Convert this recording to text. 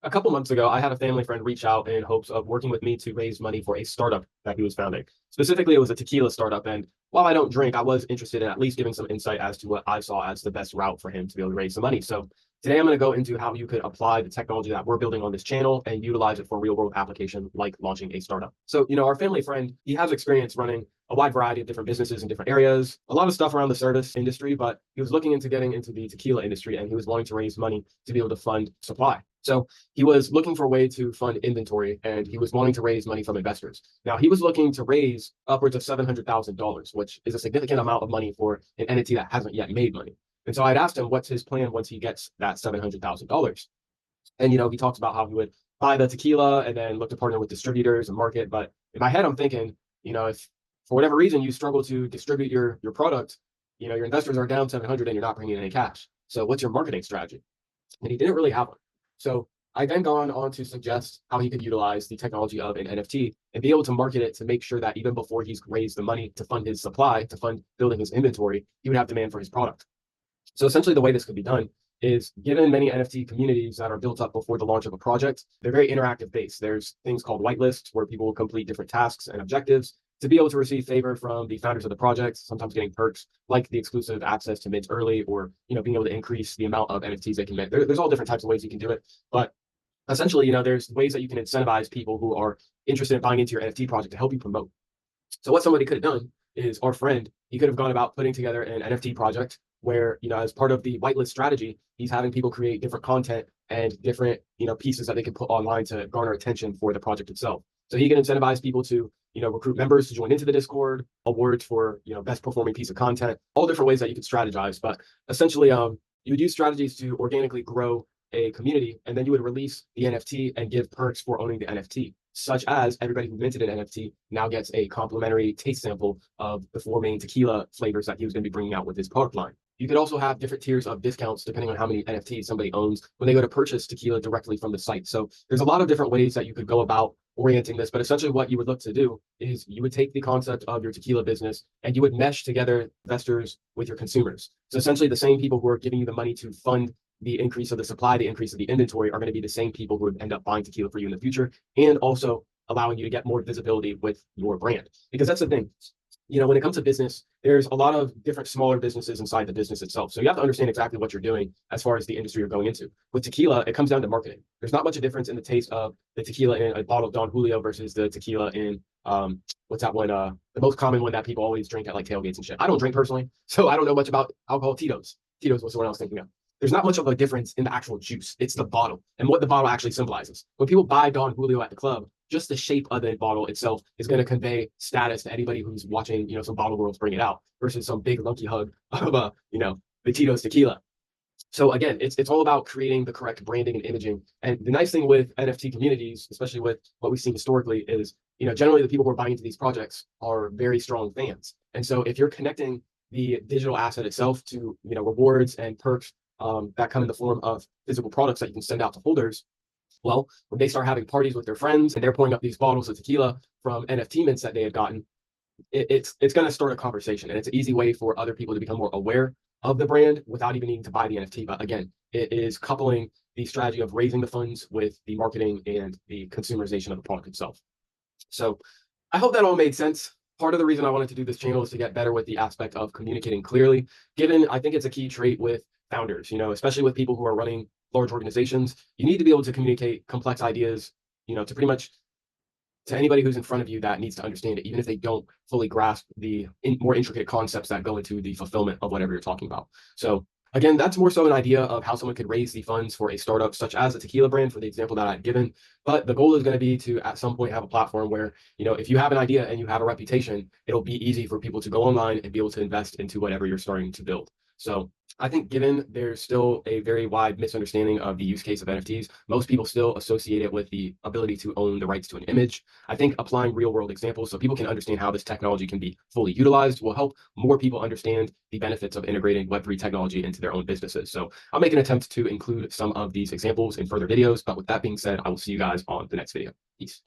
A couple months ago, I had a family friend reach out in hopes of working with me to raise money for a startup that he was founding. Specifically, it was a tequila startup. And while I don't drink, I was interested in at least giving some insight as to what I saw as the best route for him to be able to raise some money. So today I'm going to go into how you could apply the technology that we're building on this channel and utilize it for real world application like launching a startup. So, our family friend, he has experience running a wide variety of different businesses in different areas, a lot of stuff around the service industry, but he was looking into getting into the tequila industry and he was wanting to raise money to be able to fund supply. So he was looking for a way to fund inventory and he was wanting to raise money from investors. Now he was looking to raise upwards of $700,000, which is a significant amount of money for an entity that hasn't yet made money. And so I'd asked him what's his plan once he gets that $700,000. And he talks about how he would buy the tequila and then look to partner with distributors and market. But in my head, I'm thinking, if for whatever reason you struggle to distribute your product, your investors are down 700 and you're not bringing in any cash. So what's your marketing strategy? And he didn't really have one. So I then gone on to suggest how he could utilize the technology of an NFT and be able to market it to make sure that even before he's raised the money to fund his supply, to fund building his inventory, he would have demand for his product. So essentially the way this could be done is, given many NFT communities that are built up before the launch of a project, they're very interactive based. There's things called whitelists where people will complete different tasks and objectives to be able to receive favor from the founders of the project, sometimes getting perks like the exclusive access to mint early, or being able to increase the amount of NFTs they can mint. There's all different types of ways you can do it, but essentially, there's ways that you can incentivize people who are interested in buying into your NFT project to help you promote. So what somebody could have done is, our friend, he could have gone about putting together an NFT project where, as part of the whitelist strategy, he's having people create different content and different, pieces that they can put online to garner attention for the project itself. So he can incentivize people to, recruit members to join into the Discord, awards for, best performing piece of content, all different ways that you could strategize. But essentially, you would use strategies to organically grow a community, and then you would release the NFT and give perks for owning the NFT, such as everybody who minted an NFT now gets a complimentary taste sample of the four main tequila flavors that he was going to be bringing out with his product line. You could also have different tiers of discounts depending on how many NFTs somebody owns when they go to purchase tequila directly from the site. So there's a lot of different ways that you could go about orienting this, but essentially what you would look to do is you would take the concept of your tequila business and you would mesh together investors with your consumers. So essentially the same people who are giving you the money to fund the increase of the supply, the increase of the inventory, are going to be the same people who would end up buying tequila for you in the future, and also allowing you to get more visibility with your brand. Because that's the thing, when it comes to business, there's a lot of different smaller businesses inside the business itself. So you have to understand exactly what you're doing as far as the industry you're going into. With tequila, it comes down to marketing. There's not much of a difference in the taste of the tequila in a bottle of Don Julio versus the tequila in what's that one? The most common one that people always drink at like tailgates and shit. I don't drink personally, so I don't know much about alcohol. Tito's. Tito's was the one I was thinking of. There's not much of a difference in the actual juice. It's the bottle and what the bottle actually symbolizes. When people buy Don Julio at the club, just the shape of the bottle itself is going to convey status to anybody who's watching, some bottle worlds bring it out, versus some big lunky hug of, the Tito's tequila. So again, it's all about creating the correct branding and imaging. And the nice thing with NFT communities, especially with what we've seen historically, is, generally the people who are buying into these projects are very strong fans. And so if you're connecting the digital asset itself to, rewards and perks that come in the form of physical products that you can send out to holders, well, when they start having parties with their friends and they're pouring up these bottles of tequila from NFT mints that they had gotten, it's going to start a conversation. And it's an easy way for other people to become more aware of the brand without even needing to buy the NFT. But again, it is coupling the strategy of raising the funds with the marketing and the consumerization of the product itself. So I hope that all made sense. Part of the reason I wanted to do this channel is to get better with the aspect of communicating clearly, given I think it's a key trait with founders, especially with people who are running large organizations. You need to be able to communicate complex ideas, to pretty much to anybody who's in front of you that needs to understand it, even if they don't fully grasp the more intricate concepts that go into the fulfillment of whatever you're talking about. So again, that's more so an idea of how someone could raise the funds for a startup such as a tequila brand, for the example that I've given. But the goal is going to be to at some point have a platform where, if you have an idea and you have a reputation, it'll be easy for people to go online and be able to invest into whatever you're starting to build. So I think, given there's still a very wide misunderstanding of the use case of NFTs, most people still associate it with the ability to own the rights to an image. I think applying real world examples so people can understand how this technology can be fully utilized will help more people understand the benefits of integrating Web3 technology into their own businesses. So I'll make an attempt to include some of these examples in further videos. But with that being said, I will see you guys on the next video. Peace.